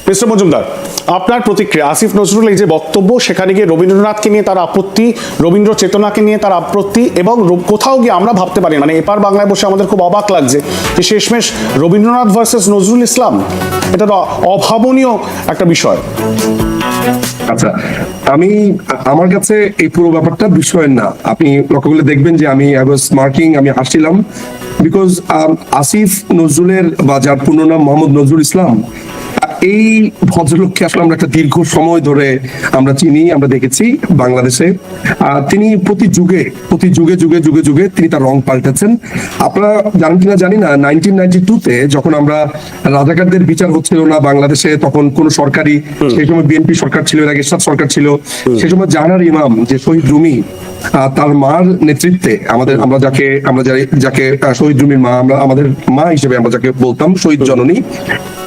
Mister Majumdar, আপনার প্রতিক্রিয়া। আসিফ নজরুল এই যে বক্তব্য, সেখানে গিয়ে রবীন্দ্রনাথকে নিয়ে তার আপত্তি, রবীন্দ্র চেতনাকে নিয়ে তার আপত্তি, এবং কোথাও গিয়ে আমরা ভাবতে পারি, মানে এপার বাংলায় বসে আমাদের খুব অবাক লাগছে যে শেষমেশ রবীন্দ্রনাথ ভার্সেস নজরুল ইসলাম, এটা তো অভাবনীয় একটা বিষয়। আচ্ছা, আমার কাছে এই পুরো ব্যাপারটা বিষয়ের না। আপনি লক্ষ্য করলে দেখবেন যে আমি স্মার্কিং, আমি হাসছিলাম, বিকজ আসিফ নজরুলের বা যার পূর্ণ নাম মোহাম্মদ নজরুল ইসলাম, এই ভদ্রলোককে আসলে আমরা একটা দীর্ঘ সময় ধরে আমরা চিনি, আমরা দেখেছি বাংলাদেশে। তিনি প্রতি যুগে যুগে যুগে যুগে তিনি তার রং পাল্টেছেন। আপনারা জানেন কিনা জানি না, 1992-তে যখন আমরা রাজাকারদের বিচার হচ্ছিল না বাংলাদেশে, তখন কোন সরকারি, সেই সময় বিএনপি সরকার ছিল, এর আগে এরশাদ সরকার ছিল, সেই সময় জাহানার ইমাম, যে শহীদ রুমি, তার মার নেতৃত্বে আমরা যাকে শহীদ রুমির মা, আমরা আমাদের মা হিসেবে আমরা যাকে বলতাম শহীদ জননী,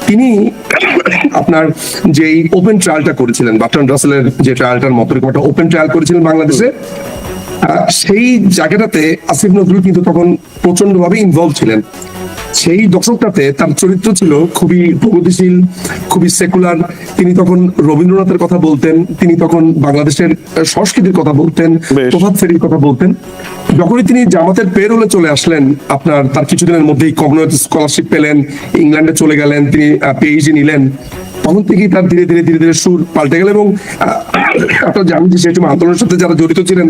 তিনি আপনার যে ওপেন ট্রায়ালটা করেছিলেন, বার্ট্রান্ড রাসেলের যে ট্রায়ালটার মতো এরকম একটা ওপেন ট্রায়াল করেছিলেন বাংলাদেশে, সেই জায়গাটাতে আসিফ নজরুল কিন্তু তখন প্রচন্ডভাবে ইনভলভ ছিলেন। সেই দশকটাতে তার চরিত্র ছিল খুবই প্রগতিশীল, খুবই সেকুলার। তিনি তখন রবীন্দ্রনাথের কথা বলতেন, তিনি তখন বাংলাদেশের সংস্কৃতির কথা বলতেন, প্রভাত ফেরির কথা বলতেন। যখনই তিনি জামাতের পেরোলে চলে আসলেন, আপনার তার কিছুদিনের মধ্যেই কমনওয়েলথ স্কলারশিপ পেলেন, ইংল্যান্ডে চলে গেলেন, তিনি পিএইচডি নিলেন, তখন থেকেই তার ধীরে ধীরে ধীরে ধীরে সুর পাল্টে গেল। এবং আপনারা জানেন যে সেই সময় আন্দোলনের সাথে যারা জড়িত ছিলেন,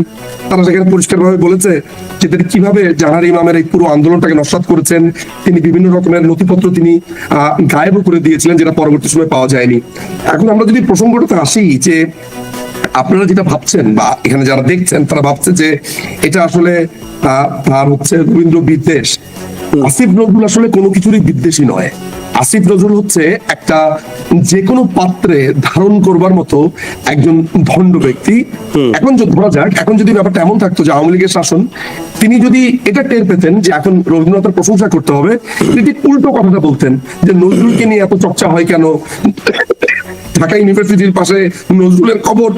তারা সেখানে পরিষ্কারভাবে বলেছে যে তিনি কিভাবে জাহানার ইমামের এই পুরো আন্দোলনটাকে নস্যাৎ করেছেন। তিনি বিভিন্ন রকমের নথিপত্র তিনি গায়েবও করে দিয়েছিলেন, যেটা পরবর্তী সময় পাওয়া যায়নি। এখন আমরা যদি প্রসঙ্গটাতে আসি, যে আপনারা যেটা ভাবছেন বা এখানে যারা দেখছেন তারা ভাবছে যে এটা আসলে তার হচ্ছে রবীন্দ্র বিদ্বেষ। আসিফ নজরুল আসলে কোনো কিছুরই বিদ্বেষী নয়। আসিফ নজরুল হচ্ছে একটা যে কোনো পাত্রে ধারণ করবার মতো একজন ভণ্ড ব্যক্তি। এখন যদি ধরা যাক, এখন যদি ব্যাপারটা এমন থাকতো যে আওয়ামী লীগের শাসন, তিনি যদি এটা টের পেতেন যে এখন রবীন্দ্রনাথের প্রশংসা করতে হবে, তিনি উল্টো কথাটা বলতেন যে নজরুলকে নিয়ে এত চর্চা হয় কেন, ঢাকা ইউনিভার্সিটির পাশে নজরুলের কবর,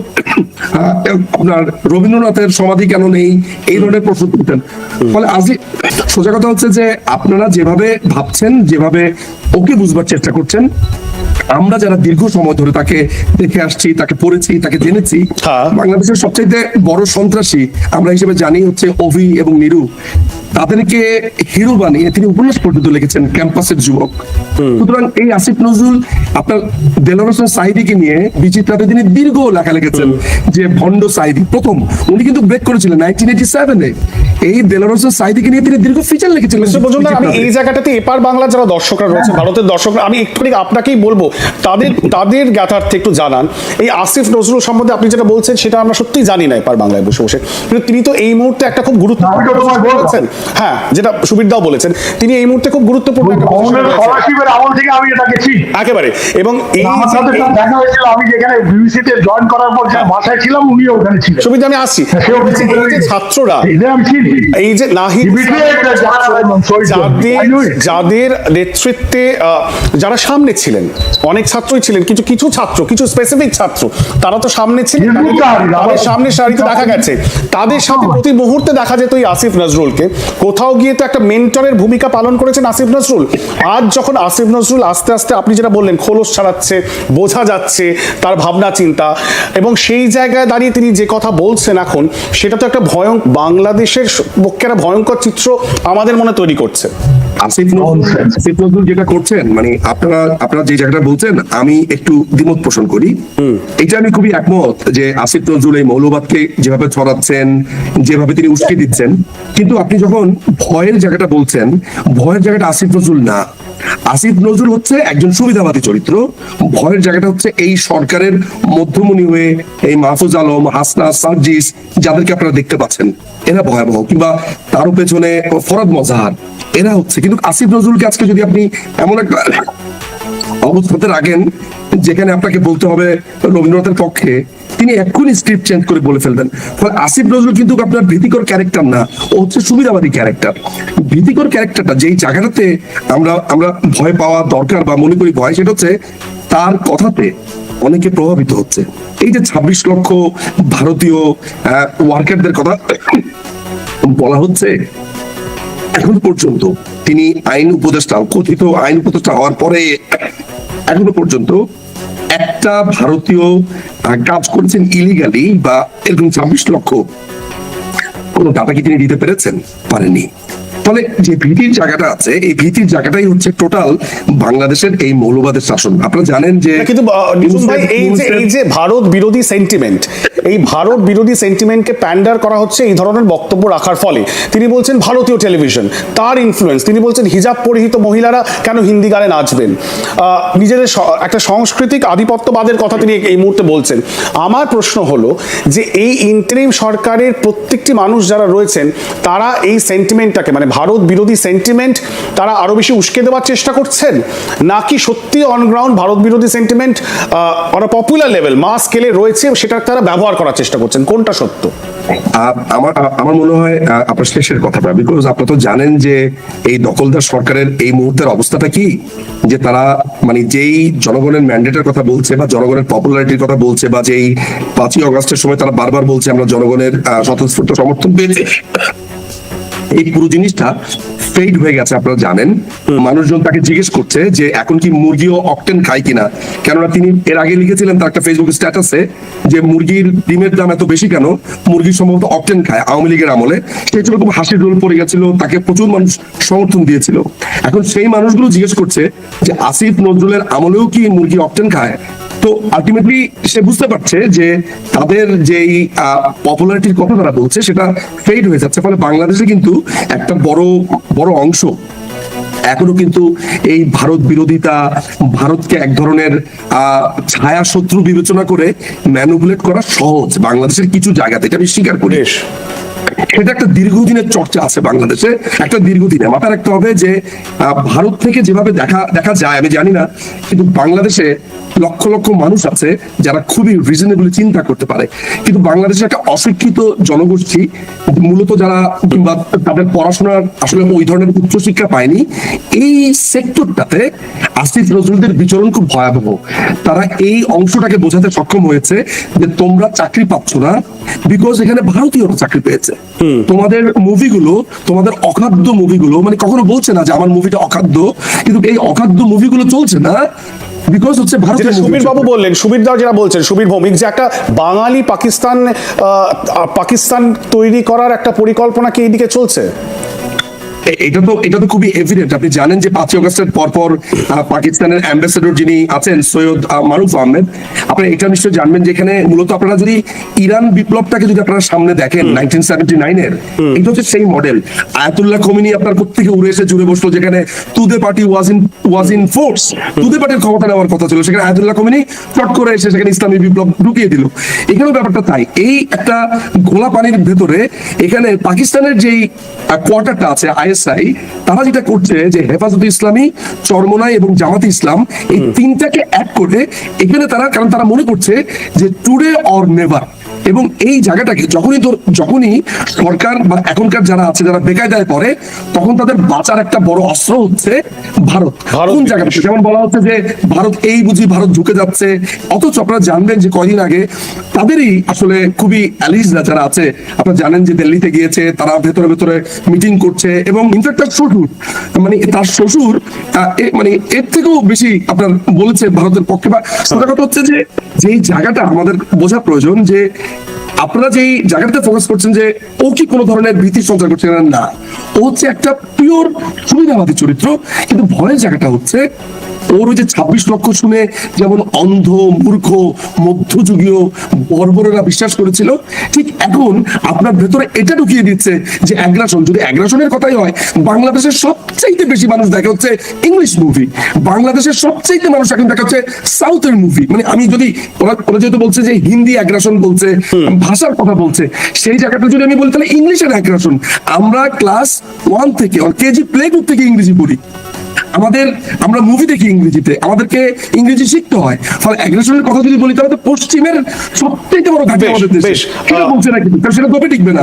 আপনার রবীন্দ্রনাথের সমাধি কেন নেই, এই ধরনের প্রশ্ন তুলতেন। ফলে আজই সোজা কথা হচ্ছে যে আপনারা যেভাবে ভাবছেন, যেভাবে ওকে বুঝবার চেষ্টা করছেন, আমরা যারা দীর্ঘ সময় ধরে তাকে দেখে আসছি, তাকে পড়েছি, তাকে জেনেছি, বাংলাদেশের সবচাইতে বড় সন্ত্রাসী আমরা হিসেবে জানি হচ্ছে অভি এবং নিরু। তাদেরকে হিরো বানিয়ে তিনি উপন্যাস পর্যন্ত লিখেছেন, ক্যাম্পাসের যুবক। সুতরাং এই আসিফ নজরুল আপনার দেলোয়ার হোসেন সাঈদীকে নিয়ে বিচিত্রাতে তিনি দীর্ঘ লেখা লিখেছেন, যে ভণ্ড সাঈদী। প্রথম উনি কিন্তু ব্রেক করেছিলেন 1987-এ, এই দেলোয়ার হোসেন সাঈদীকে নিয়ে তিনি দীর্ঘ ফিচার লিখেছিলেন। আমি এই জায়গাটাতে এপার বাংলা যারা দর্শকরা রয়েছে, ভারতের দর্শকরা, আমি একটুখানি আপনাকেই বলবো তাদের জ্ঞাতার্থে একটু জানান এই আসিফ নজরুল সম্বন্ধে। আপনি যেটা বলছেন সেটা আমরা সত্যি জানি না এপার বাংলায় বসে বসে, কিন্তু তিনি তো এই মুহূর্তে একটা খুব গুরুত্বপূর্ণ বলেছেন। হ্যাঁ, যেটা সুবীরদাও বলেছেন, তিনি এই মুহূর্তে খুব গুরুত্বপূর্ণ একেবারে। এবং এই আমি যেখানে বিবিসিতে জয়েন করার পর যে ভাষায় ছিলাম, উনিও ওখানে ছিলেন। সুবিধা আমি আসছি, ছাত্ররা এই যে নাহিদ, যাদের নেতৃত্বে যারা সামনে ছিলেন, অনেক ছাত্রই ছিলেন, কিছু ছাত্র, কিছু স্পেসিফিক ছাত্র, তারা তো সামনে ছিলেন, তাদের সামনে সারিতে দেখা গেছে, তাদের সাথে প্রতি মুহূর্তে দেখা যেত এই আসিফ নজরুলকে। কোথাও গিয়ে তো একটা মেন্টরের ভূমিকা পালন করেছেন আসিফ নজরুল। আজ যখন আসিফ নজরুল আস্তে আস্তে, আপনি যেটা বললেন, খোলস ছাড়াচ্ছে, বোঝা যাচ্ছে তার ভাবনা চিন্তা, এবং সেই জায়গায় দাঁড়িয়ে তিনি যে কথা বলছেন এখন, সেটা তো একটা বাংলাদেশের পক্ষে একটা ভয়ঙ্কর চিত্র আমাদের মনে তৈরি করছে। আসিফ নজরুল যেটা করছেন, মানে আপনারা যে জায়গাটা বলছেন, আমি একটু দ্বিমত পোষণ করি। এটা আমি খুবই একমত যে আসিফ নজরুল এই মৌলবাদকে যেভাবে ছড়াচ্ছেন, যেভাবে তিনি উস্কে দিচ্ছেন, কিন্তু আপনি যখন ভয়ের জায়গাটা বলছেন, ভয়ের জায়গাটা আসিফ নজরুল না। আসিফ নজরুল হচ্ছে একজন সুবিধাবাদী চরিত্র। ভয়ের জায়গাটা হচ্ছে এই সরকারের মধ্যমণি হয়ে এই মাহফুজ আলম, হাসনা, সার্জিস, যাদেরকে আপনারা দেখতে পাচ্ছেন, এরা ভয়াবহ, কিংবা তারও পেছনে ফরাদ মজাহার, এরা হচ্ছে। কিন্তু আসিফ নজরুলকে আজকে যদি আপনি এমন একটা অবস্থাতে রাখেন যেখানে আপনাকে বলতে হবে রবীন্দ্রনাথের পক্ষে, তিনি এক্ষুনি স্ক্রিপ্ট চেঞ্জ করে বলে ফেলবেন। ফলে আসিফ নজরুল কিন্তু আপনার ভীতিকর ক্যারেক্টার না, ও হচ্ছে সুবিধাবাদী ক্যারেক্টার। ভীতিকর ক্যারেক্টারটা যেই জায়গাটাতে আমরা ভয় পাওয়া দরকার বা মনে করি ভয়, সেটা হচ্ছে তার কথাতে অনেকে প্রভাবিত হচ্ছে। এই যে 26 লক্ষ ভারতীয় ওয়ার্কারদের কথা বলা হচ্ছে, এখন পর্যন্ত তিনি আইন উপদেষ্টা, কথিত আইন উপদেষ্টা হওয়ার পরে এখনো পর্যন্ত একটা ভারতীয় কাজ করেছেন ইলিগালি বা এরকম 26 লক্ষ কোন ডাটা কি তিনি দিতে পেরেছেন? পারেনি। ফলে যে ভীতির জায়গাটা আছে, এই ভীতির জায়গাটাই হচ্ছে টোটাল বাংলাদেশের এই মৌলবাদের শাসন। আপনারা জানেন যে কিন্তু নিঝুম ভাই, এই যে ভারত বিরোধী সেন্টিমেন্ট, এই ভারত বিরোধী সেন্টিমেন্টকে প্যান্ডার করা হচ্ছে এই ধরনের বক্তব্য রাখার ফলে। তিনি বলছেন ভারতীয় টেলিভিশন, তার ইনফ্লুয়েন্স, তিনি বলছেন হিজাব পরিহিত মহিলারা কেন হিন্দি গানে নাচবেন, নিজেদের একটা সাংস্কৃতিক আধিপত্যবাদের কথা তিনি এই মুহূর্তে বলছেন। আমার প্রশ্ন হলো যে এই ইন্টারিম সরকারের প্রত্যেকটি মানুষ যারা রয়েছেন তারা এই সেন্টিমেন্টটাকে, মানে ভারত বিরোধী সেন্টিমেন্ট, তারা আরো বেশি উস্কে দেওয়ার চেষ্টা করছেন, নাকি সত্যি অনগ্রাউন্ড ভারত বিরোধী সেন্টিমেন্ট অন পপুলার লেভেল মাস স্কেলে রয়েছে, সেটা তারা ব্যবহার করার চেষ্টা করছেন? কোনটা সত্য? আমার মনে হয় আপনার শেষের কথাটা, বিকজ আপনারা তো জানেন যে এই দখলদার সরকারের এই মুহূর্তের অবস্থাটা কি, যে তারা মানে যেই জনগণের ম্যান্ডেটের কথা বলছে বা জনগণের পপুলারিটির কথা বলছে, বা যেই 5ই অগস্টের সময় তারা বারবার বলছে আমরা জনগণের স্বতঃস্ফূর্ত সমর্থন পেয়েছি, এই পুরো জিনিসটা ফেড হয়ে গেছে। আপনারা জানেন মানুষজন তাকে জিজ্ঞেস করছে যে এখন কি মুরগিও অকটেন খায় কিনা, কেননা তিনি এর আগে লিখেছিলেন তার একটা ফেসবুক স্ট্যাটাসে যে মুরগির ডিমের দাম এত বেশি কেন, মুরগি সম্ভবত অকটেন খায় আওয়ামী লীগের আমলে। সেই জন্য খুব হাসির রোল পড়ে গেছিল, তাকে প্রচুর মানুষ সমর্থন দিয়েছিল। এখন সেই মানুষগুলো জিজ্ঞেস করছে যে আসিফ নজরুলের আমলেও কি মুরগি অকটেন খায়? তো আলটিমেটলি সে বুঝতে পারছে যে তাদের যেই পপুলারিটির কথা তারা বলছে সেটা ফেড হয়ে যাচ্ছে। ফলে বাংলাদেশে কিন্তু একটা বড় অংশ এখনো কিন্তু এই ভারত বিরোধিতা, ভারতকে এক ধরনের ছায়া শত্রু বিবেচনা করে ম্যানুপুলেট করা সহজ বাংলাদেশের কিছু জায়গাতে, এটা আমি স্বীকার করি। এটা একটা দীর্ঘদিনের চর্চা আছে বাংলাদেশে, একটা দীর্ঘদিনের। মাথায় রাখতে হবে যে ভারত থেকে যেভাবে দেখা যায় আমি জানি না, কিন্তু বাংলাদেশে লক্ষ লক্ষ মানুষ আছে যারা খুবই রিজনেবলি চিন্তা করতে পারে, কিন্তু বাংলাদেশের একটা অশিক্ষিত জনগোষ্ঠী, মূলত যারা কিংবা তাদের পড়াশোনার আসলে ওই ধরনের উচ্চশিক্ষা পায়নি, এই সেক্টরটাতে আসিফ নজরুলদের বিচরণ খুব ভয়াবহ। তারা এই অংশটাকে বোঝাতে সক্ষম হয়েছে যে তোমরা চাকরি পাচ্ছ না বিকজ এখানে ভারতীয়রা চাকরি পেয়েছে। তোমাদের মুভিগুলো, তোমাদের অখাদ্য মুভিগুলো, মানে কখনো বলছে না যে আমার মুভিটা অখাদ্য, কিন্তু এই অখাদ্য মুভিগুলো চলছে না বিকজ হচ্ছে ভারতীয়। সুবীর বাবু বললেন, সুবীর দা যারা বলছেন, সুবীর ভৌমিক, যে একটা বাঙালি পাকিস্তান তৈরি করার একটা পরিকল্পনা কি এইদিকে চলছে? এটা তো খুবই এভিডেন্ট। আপনি জানেন যে 5ই অগস্টের পরপর পাকিস্তানের অ্যাম্বাসেডর যিনি আছেন সৈয়দ মারুফ আহমেদ, আপনারা এটা নিশ্চয়ই জানবেন যে এখানে মূলত আপনারা যদি ইরান বিপ্লবটাকে যদি আপনারা সামনে দেখেন 1979-এর, এটা হচ্ছে সেই মডেল। আয়াতুল্লাহ খোমেনি আপনার কোত্থেকে উড়ে এসে জুড়ে বসলো, যেখানে তুদে পার্টি ওয়াজ ইন ফোর্স, তুদে পার্টির ক্ষমতা নেওয়ার কথা ছিল, সেখানে আয়াতুল্লাহ খোমেনি চট করে এসে সেখানে ইসলামী বিপ্লব ঢুকিয়ে দিল। এখানেও ব্যাপারটা তাই। এই একটা ঘোলা পানির ভেতরে এখানে পাকিস্তানের যেই কোয়ার্টারটা আছে আইএসআই, তারা যেটা করছে যে হেফাজতে ইসলামী, চরমোনাই এবং জামাতে ইসলাম, এই তিনটাকে এক করে এখানে কারণ তারা মনে করছে যে টুডে অর নেভার। এবং এই জায়গাটাকে যখনই সরকার বা এখনকার যারা আছে যারা বেকায়দায় পড়ে, তখন তাদের বাঁচার একটা বড় অস্ত্র হচ্ছে ভারত। কোন জায়গাটা যেমন বলা হচ্ছে যে ভারত এই বুঝি ভারত ঝুঁকে যাচ্ছে, অথচ আপনারা জানবেন যে কয়দিন আগে তাদেরই আসলে খুবই অ্যালিজরা যারা আছে, আপনারা জানেন যে দিল্লিতে গিয়েছে, তারা ভেতরে মিটিং করছে, এবং ইনফ্যাক্ট তার শ্বশুর মানে এর থেকেও বেশি আপনার বলেছে ভারতের পক্ষে। বা সোজা কথা হচ্ছে যে যেই জায়গাটা আমাদের বোঝা প্রয়োজন, যে আপনারা যেই জায়গাটাতে ফোকাস করছেন যে ও কি কোনো ধরনের ভীতি সঞ্চার করছে না, ও হচ্ছে একটা পিওর সুবিধাবাদী চরিত্র। কিন্তু ভয়ের জায়গাটা হচ্ছে ওর ওই যে 26 লক্ষ শুনে যেমন অন্ধ, মূর্খ, মধ্যযুগীয় বর্বরেরা বিশ্বাস করেছিল, ঠিক এখন আপনার ভেতরে এটা ঢুকিয়ে দিচ্ছে যে অ্যাগ্রাসন। যদি অ্যাগ্রাসনের কথাই হয়, বাংলাদেশের সবচাইতে বেশি মানুষ দেখে হচ্ছে ইংলিশ মুভি, বাংলাদেশের সবচাইতে মানুষ এখন দেখা হচ্ছে সাউথের মুভি। মানে আমি যদি ওরা যেহেতু বলছে যে হিন্দি অ্যাগ্রাসন বলছে, ভাষার কথা বলছে, সেই জায়গাটা যদি আমি বলি তাহলে ইংলিশের অ্যাগ্রাসন। আমরা ক্লাস 1 থেকে কেজি প্লে গ্রুপ থেকে ইংরেজি পড়ি, আমরা মুভি দেখি ইংরেজিতে, আমাদেরকে ইংরেজি শিখতে হয়। ফলে অ্যাগ্রেশনের কথা যদি বলি তাহলে পশ্চিমের সবথেকে বড় ঘাঁটি আমাদের দেশে, সেটা বলছে না, কিন্তু সেটা কবে টিকবে না।